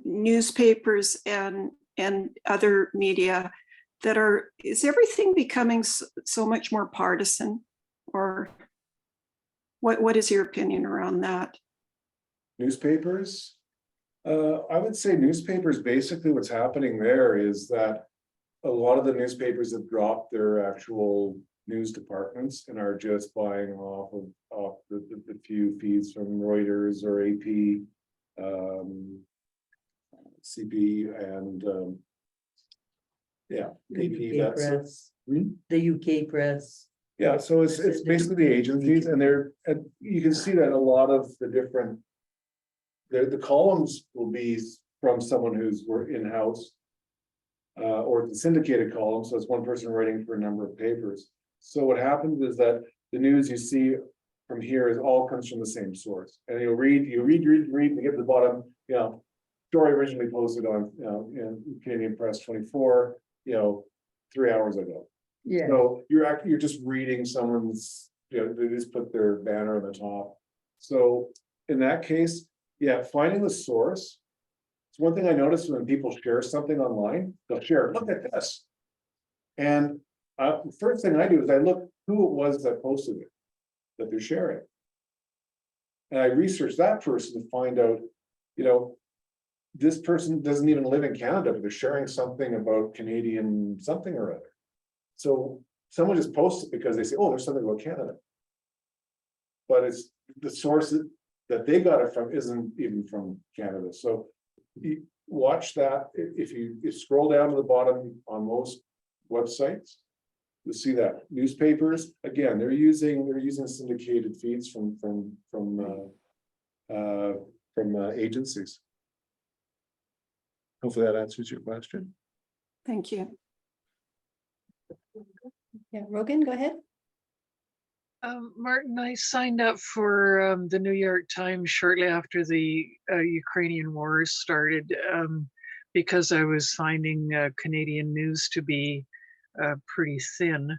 newspapers and other media is everything becoming so much more partisan? Or what is your opinion around that? Newspapers? I would say newspapers, basically what's happening there is that a lot of the newspapers have dropped their actual news departments and are just buying off the few feeds from Reuters or AP, CB, and AP. UK press. The UK press. Yeah, so it's basically the agencies, and you can see that a lot of the different. The columns will be from someone who's in-house. or the syndicated column, so it's one person writing for a number of papers. So what happens is that the news you see from here is all comes from the same source, and you read, and you get to the bottom, story originally posted on, in Canadian Press 24, 3 hours ago. Yeah, So you're just reading someone's, they just put their banner on the top. So in that case, yeah, finding the source. It's one thing I noticed when people share something online, they'll share, look at this. And the first thing I do is I look who it was that posted it, that they're sharing. And I research that person to find out, this person doesn't even live in Canada, but they're sharing something about Canadian something or other. So someone just posts it because they say, oh, there's something about Canada. But it's the source that they got it from isn't even from Canada. So you watch that. If you scroll down to the bottom on most websites, you'll see that newspapers, again, they're using syndicated feeds from agencies. Hopefully that answers your question. Thank you. Yeah, Rogan, go ahead. Martin, I signed up for the New York Times shortly after the Ukrainian war started because I was finding Canadian news to be pretty thin.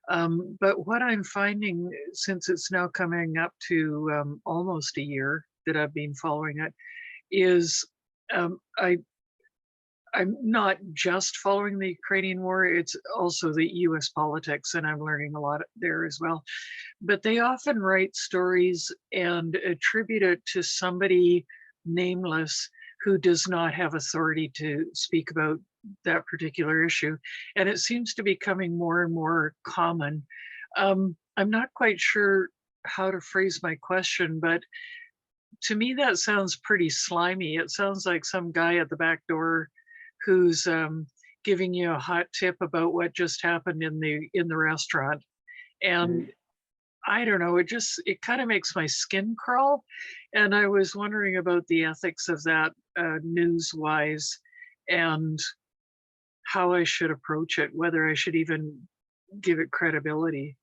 But what I'm finding, since it's now coming up to almost a year that I've been following it, is I'm not just following the Ukrainian war, it's also the US politics, and I'm learning a lot there as well. But they often write stories and attribute it to somebody nameless who does not have authority to speak about that particular issue. And it seems to be becoming more and more common. I'm not quite sure how to phrase my question, but to me that sounds pretty slimy. It sounds like some guy at the back door who's giving you a hot tip about what just happened in the restaurant. And I don't know, it kind of makes my skin crawl. And I was wondering about the ethics of that news wise, and how I should approach it, whether I should even give it credibility.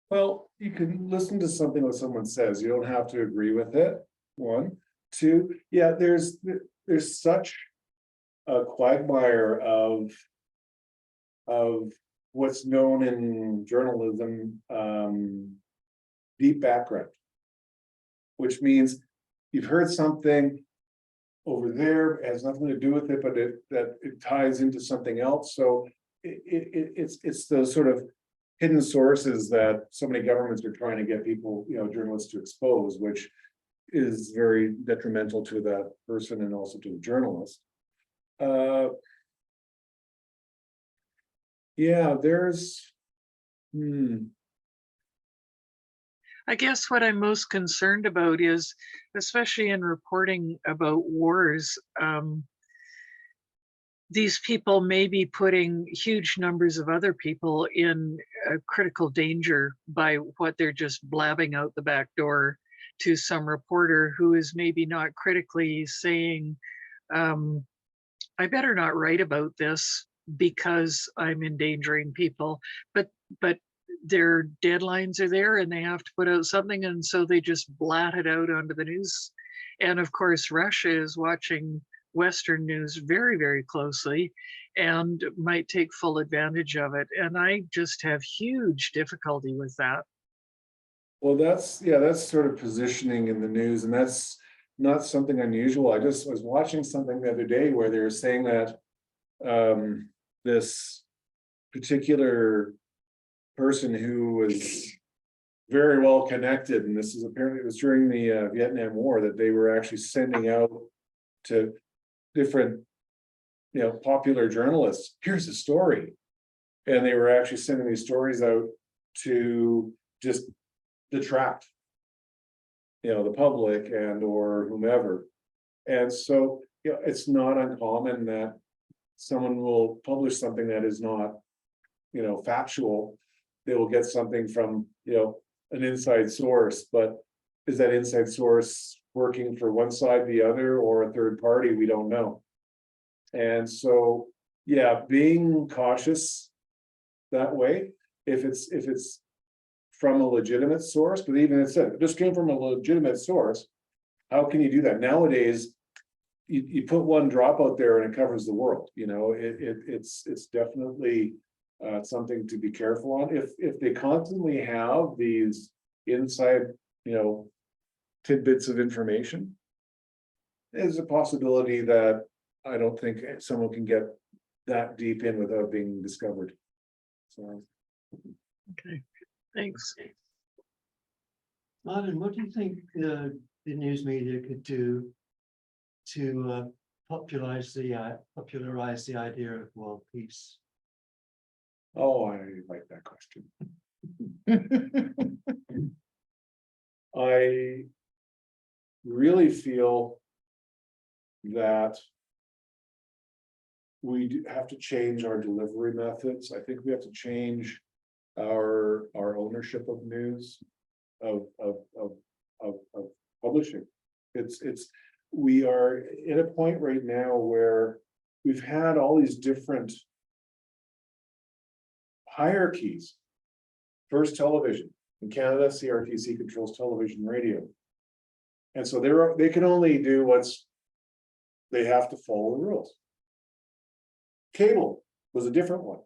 Well, you can listen to something what someone says. You don't have to agree with it. One, two, yeah, there's such a quagmire of what's known in journalism, deep background, which means you've heard something over there, it has nothing to do with it, but it ties into something else. So it's those sort of hidden sources that so many governments are trying to get people, journalists to expose, which is very detrimental to that person and also to the journalist. Yeah, there's I guess what I'm most concerned about is, especially in reporting about wars, these people may be putting huge numbers of other people in critical danger by what they're just blabbing out the back door to some reporter who is maybe not critically saying, I better not write about this because I'm endangering people, but their deadlines are there and they have to put out something, and so they just blat it out onto the news. And of course, Russia is watching Western news very, very closely and might take full advantage of it. And I just have huge difficulty with that. well, that's sort of positioning in the news, and that's not something unusual. I just was watching something the other day where they were saying that this particular person who was very well connected, and this is apparently, it was during the Vietnam War, that they were actually sending out to different, popular journalists, here's the story. And they were actually sending these stories out to just detract, the public and or whomever. And so, it's not uncommon that someone will publish something that is not, factual. They will get something from, an inside source, but is that inside source working for one side, the other, or a third party? We don't know. And so yeah, being cautious that way, if it's from a legitimate source, but even if it said, it just came from a legitimate source, how can you do that? Nowadays, you put one drop out there and it covers the world, you know, it's definitely something to be careful on. If they constantly have these inside, you know, tidbits of information, there's a possibility that I don't think someone can get that deep in without being discovered. So, Okay, thanks. Martin, what do you think the news media could do to popularize the idea of world peace? oh, I like that question. I really feel that we do have to change our delivery methods. I think we have to change our ownership of news, of publishing. We are at a point right now where we've had all these different hierarchies. First, television. In Canada, CRTC controls television, radio. And so they can only do they have to follow the rules. Cable was a different one.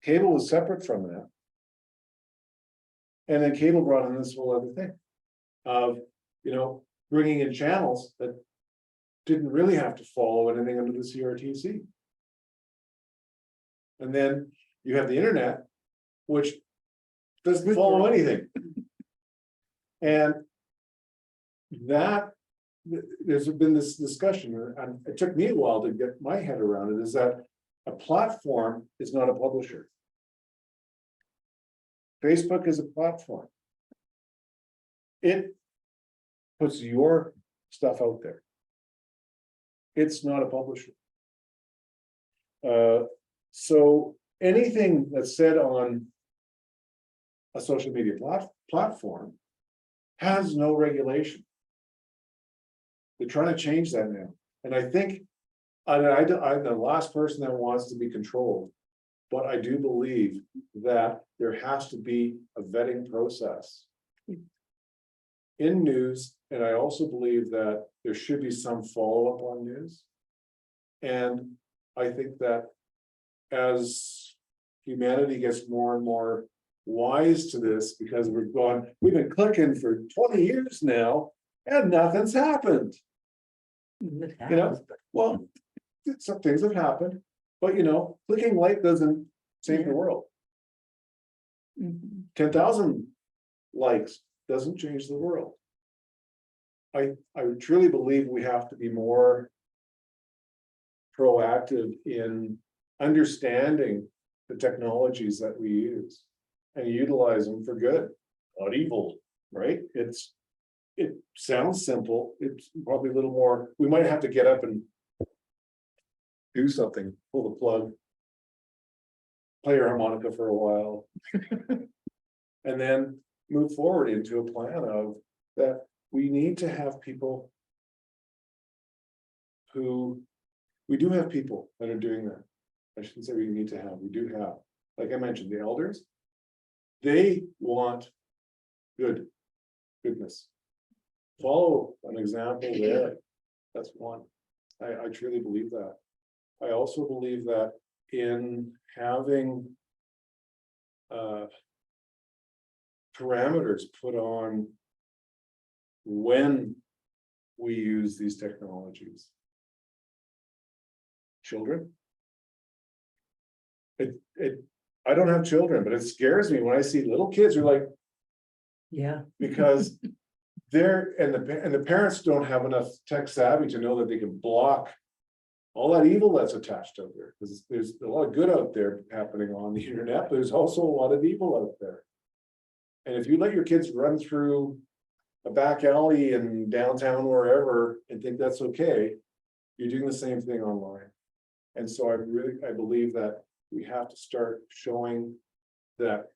Cable was separate from that. And then cable brought in this whole other thing of, you know, bringing in channels that didn't really have to follow anything under the CRTC. And then you have the internet, which doesn't follow anything. And that, there's been this discussion, and it took me a while to get my head around it, is that a platform is not a publisher. Facebook is a platform. It puts your stuff out there. It's not a publisher. So anything that's said on a social media platform has no regulation. They're trying to change that now. And I think I'm the last person that wants to be controlled, but I do believe that there has to be a vetting process in news. And I also believe that there should be some follow-up on news. And I think that as humanity gets more and more wise to this, because we've been clicking for 20 years now and nothing's happened. You know, well, some things have happened, but you know, clicking like doesn't save the world. 10,000 likes doesn't change the world. I truly believe we have to be more proactive in understanding the technologies that we use and utilize them for good, not evil, right? It sounds simple. It's probably a little more, we might have to get up and do something, pull the plug, play your harmonica for a while, and then move forward into a plan of that we need to have people who, we do have people that are doing that. I shouldn't say we need to have, we do have, like I mentioned, the elders, they want goodness. Follow an example there. That's one. I truly believe that. I also believe that in having parameters put on when we use these technologies. Children. I don't have children, but it scares me when I see little kids who are like, Yeah. because and the parents don't have enough tech savvy to know that they can block all that evil that's attached out there. Because there's a lot of good out there happening on the internet, but there's also a lot of evil out there. And if you let your kids run through a back alley in downtown, wherever, and think that's okay, you're doing the same thing online. And so I believe that we have to start showing that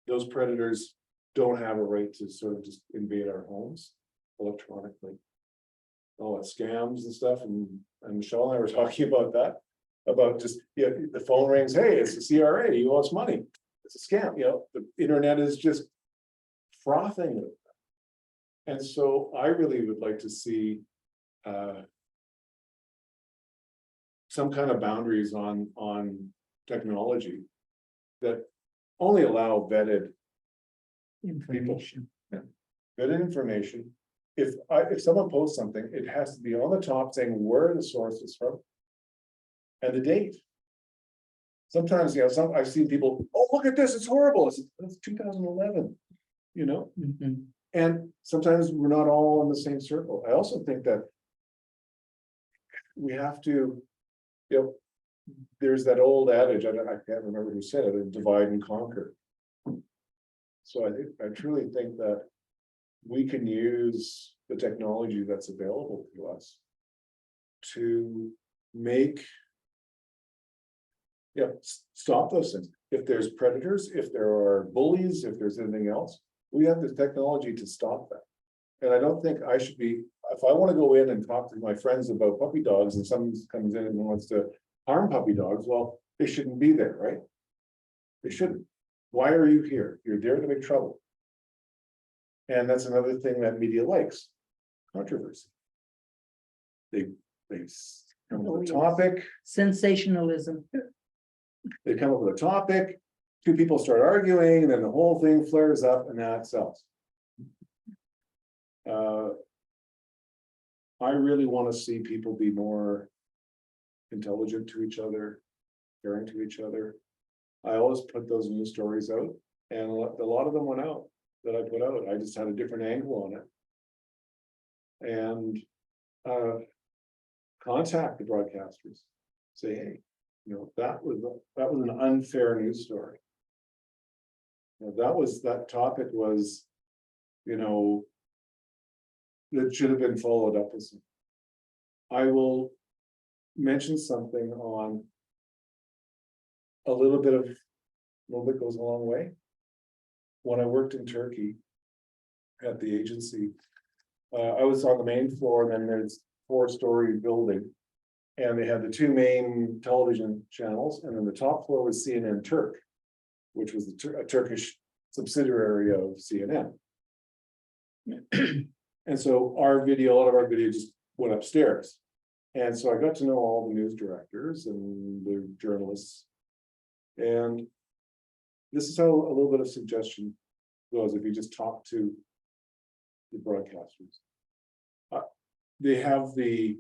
those predators don't have a right to sort of just invade our homes electronically. All that scams and stuff, and Michelle and I were talking about that. about just, the phone rings, hey, it's the CRA, you owe us money. It's a scam, the internet is just frothing with that. And so I really would like to see some kind of boundaries on technology that only allow vetted Information. information. If someone posts something, it has to be on the top saying where the source is from and the date. Sometimes, I've seen people, oh, look at this, it's horrible. It's 2011, Mhm. and sometimes we're not all in the same circle. I also think that we have to, there's that old adage, I can't remember who said it, divide and conquer. So I truly think that we can use the technology that's available to us to make, stop those things. If there's predators, if there are bullies, if there's anything else, we have the technology to stop that. And I don't think I should be, if I want to go in and talk to my friends about puppy dogs and someone comes in and wants to harm puppy dogs, well, they shouldn't be there, right? They shouldn't. Why are you here? You're there to make trouble. And that's another thing that media likes, controversy. They come up with a topic, Sensationalism. they come up with a topic, two people start arguing, and then the whole thing flares up and that sells. I really want to see people be more intelligent to each other, caring to each other. I always put those news stories out, and a lot of them went out that I put out. I just had a different angle on it. And contact the broadcasters, say, hey, that was an unfair news story. That topic was, that should have been followed up with some. I will mention something on a little bit goes a long way. When I worked in Turkey at the agency, I was on the main floor, and then there's 4-story building, and they had the 2 main television channels, and then the top floor was CNN Turk, which was a Turkish subsidiary of CNN. And so a lot of our video just went upstairs. And so I got to know all the news directors and the journalists. And this is how a little bit of suggestion goes if you just talk to the broadcasters. They have the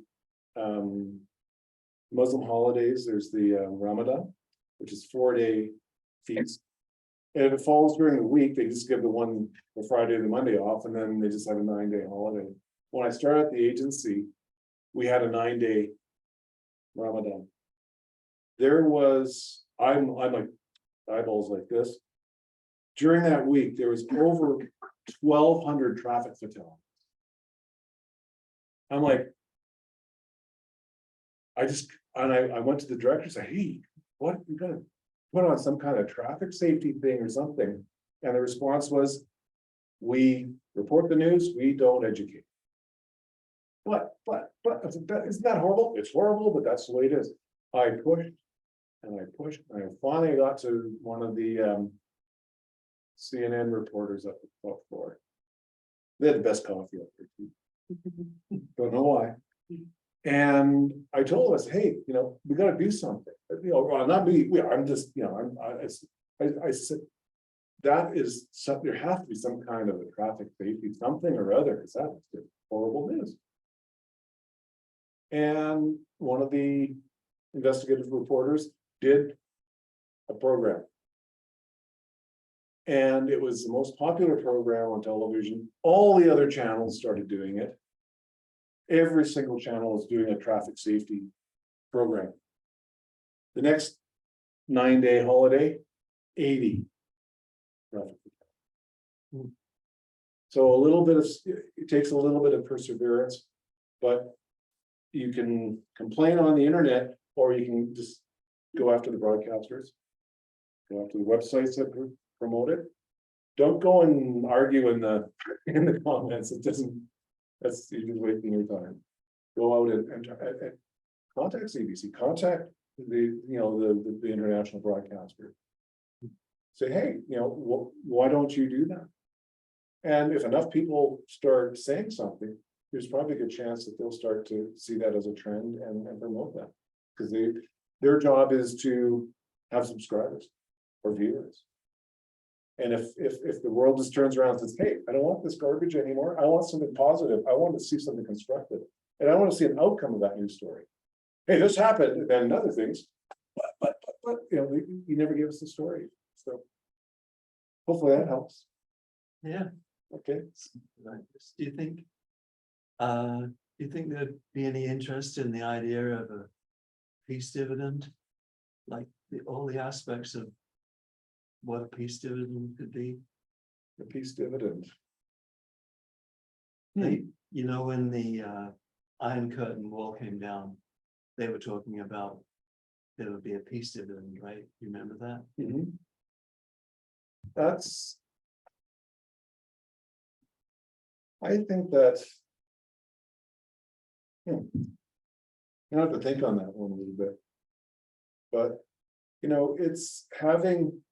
Muslim holidays. There's the Ramadan, which is 4-day feast. And if it falls during the week, they just give the Friday or the Monday off, and then they just have a 9-day holiday. When I started at the agency, we had a 9-day Ramadan. I'm like eyeballs like this. During that week, there was over 1,200 traffic fatalities. I'm like, I went to the director and said, hey, what, we gotta put on some kind of traffic safety thing or something. And the response was, we report the news, we don't educate. But isn't that horrible? It's horrible, but that's the way it is. I pushed and I pushed, and I finally got to one of the CNN reporters up the top floor. They had the best coffee up there too. Don't know why. And I told us, hey, we got to do something. Not me. I'm just, I said, that is something. There has to be some kind of a traffic safety, something or other, because that was just horrible news. And one of the investigative reporters did a program. And it was the most popular program on television. All the other channels started doing it. Every single channel was doing a traffic safety program. The next 9-day holiday, 80 traffic. So it takes a little bit of perseverance, but you can complain on the internet, or you can just go after the broadcasters, go after the websites that promote it. Don't go and argue in the comments. You're just wasting your time. Go out and contact CBC, contact the international broadcaster. Say, hey, why don't you do that? And if enough people start saying something, there's probably a good chance that they'll start to see that as a trend and promote that. Because their job is to have subscribers or viewers. And if the world just turns around and says, hey, I don't want this garbage anymore, I want something positive, I want to see something constructive, and I want to see an outcome of that news story. Hey, this happened, and then other things, but you never gave us the story. So hopefully that helps. Yeah. Okay. Do you think there'd be any interest in the idea of a peace dividend? Like all the aspects of what a peace dividend could be? The peace dividend. When the Iron Curtain wall came down, they were talking about there would be a peace dividend, right? You remember that? Mhm. That's. I think that. I have to think on that one a little bit. But, it's having.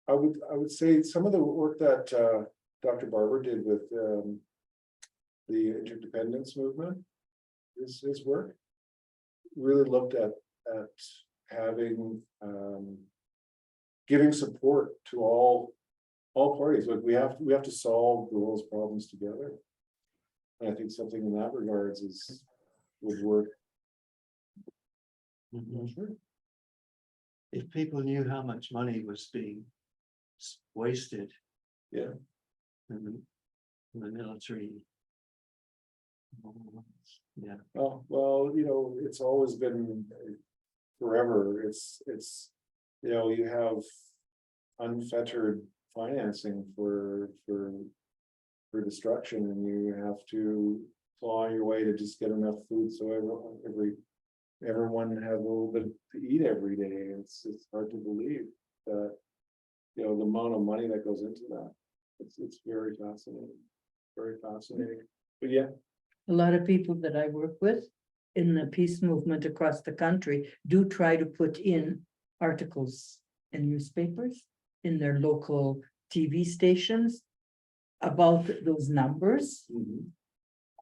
I would say some of the work that Dr. Barber did with the interdependence movement, his work, really looked at having giving support to all parties. Like we have to solve the world's problems together. And I think something in that regards would work. Sure. If people knew how much money was being wasted. Yeah. In the military. Yeah. Well, it's always been forever. It's you have unfettered financing for destruction, and you have to claw your way to just get enough food so everyone has a little bit to eat every day. It's hard to believe that the amount of money that goes into that. It's very fascinating, very fascinating. But yeah, A lot of people that I work with in the peace movement across the country do try to put in articles in newspapers, in their local TV stations about those numbers,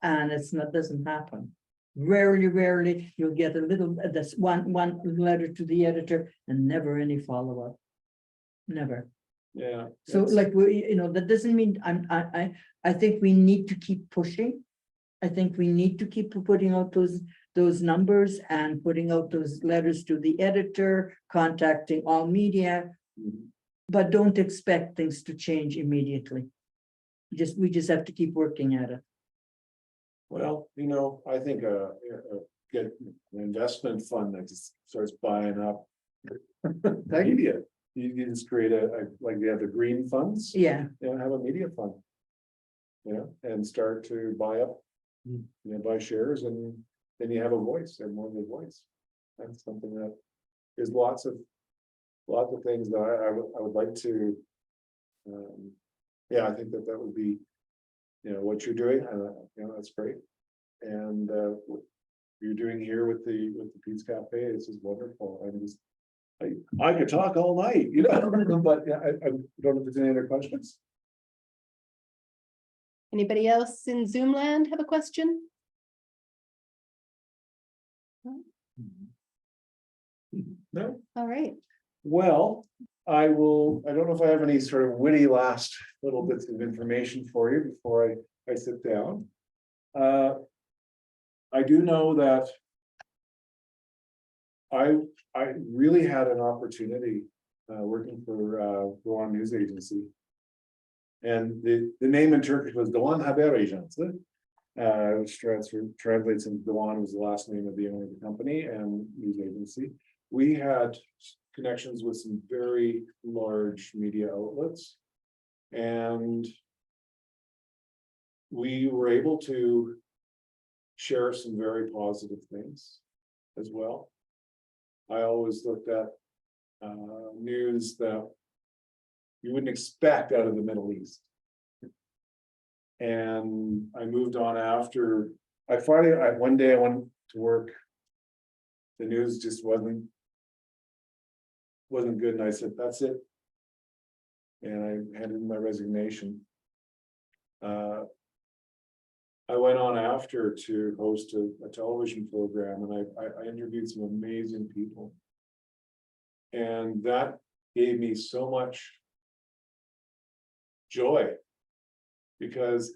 and doesn't happen. Rarely, you'll get a little, that's one letter to the editor and never any follow-up. Never. yeah. So like, that doesn't mean I think we need to keep pushing. I think we need to keep putting out those numbers and putting out those letters to the editor, contacting all media, but don't expect things to change immediately. We just have to keep working at it. Well, I think get an investment fund that just starts buying up media. You just create like you have the green funds. Yeah. Have a media fund. And start to buy up, buy shares, and then you have a voice, and more of a voice. That's something that there's lots of things that I would like to. I think that would be, what you're doing, that's great. And what you're doing here with the Pete's Cafe, this is wonderful. I could talk all night, but yeah, I don't know if there's any other questions. Anybody else in Zoom land have a question? No. All right. Well, I don't know if I have any sort of witty last little bits of information for you before I sit down. I do know that I really had an opportunity working for Doğan News Agency. And the name in Turkish was Doğan Haber Ajansı, which translates into Doğan was the last name of the owner of the company and news agency. We had connections with some very large media outlets, and we were able to share some very positive things as well. I always looked at news that you wouldn't expect out of the Middle East. And I moved on after one day I went to work the news just wasn't good, and I said, that's it. And I handed in my resignation. I went on after to host a television program, and I interviewed some amazing people. And that gave me so much joy, because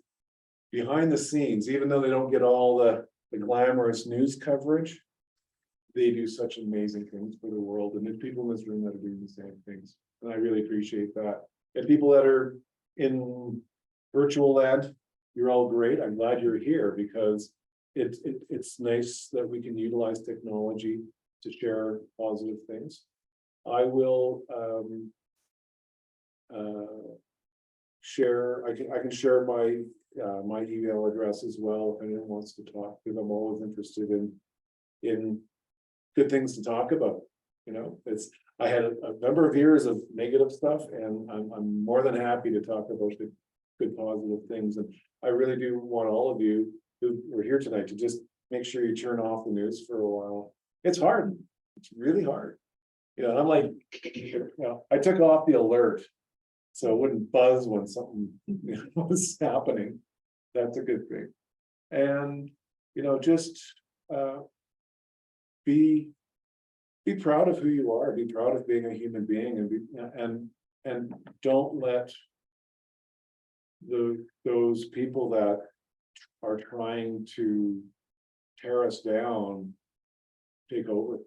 behind the scenes, even though they don't get all the glamorous news coverage, they do such amazing things for the world, and there's people in this room that are doing the same things, and I really appreciate that. And people that are in virtual land, you're all great. I'm glad you're here, because it's nice that we can utilize technology to share positive things. I will share. I can share my my email address as well if anyone wants to talk, because I'm always interested in good things to talk about. You know, I had a number of years of negative stuff, and I'm more than happy to talk about the good positive things. And I really do want all of you who are here tonight to just make sure you turn off the news for a while. It's hard. It's really hard. You know, and I'm like, you know, I took off the alert so it wouldn't buzz when something was happening. That's a good thing. And, you know, just be proud of who you are. Be proud of being a human being, and don't let those people that are trying to tear us down take over.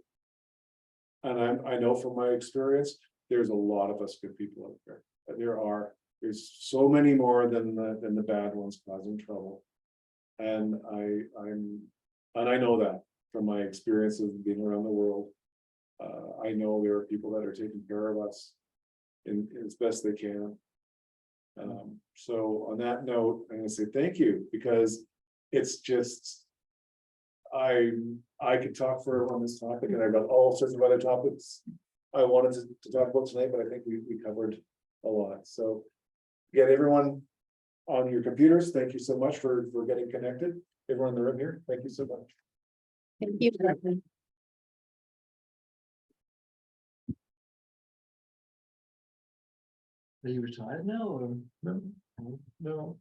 And I know from my experience, there's a lot of us good people out there. There's so many more than the bad ones causing trouble. And I know that from my experience of being around the world. I know there are people that are taking care of us in as best they can. So on that note, I'm gonna say thank you, because it's just, I could talk forever on this topic, and I've got all sorts of other topics I wanted to talk about tonight, but I think we covered a lot. So again, everyone on your computers, thank you so much for getting connected. Everyone in the room here, thank you so much. Thank you. Are you retired now or? No.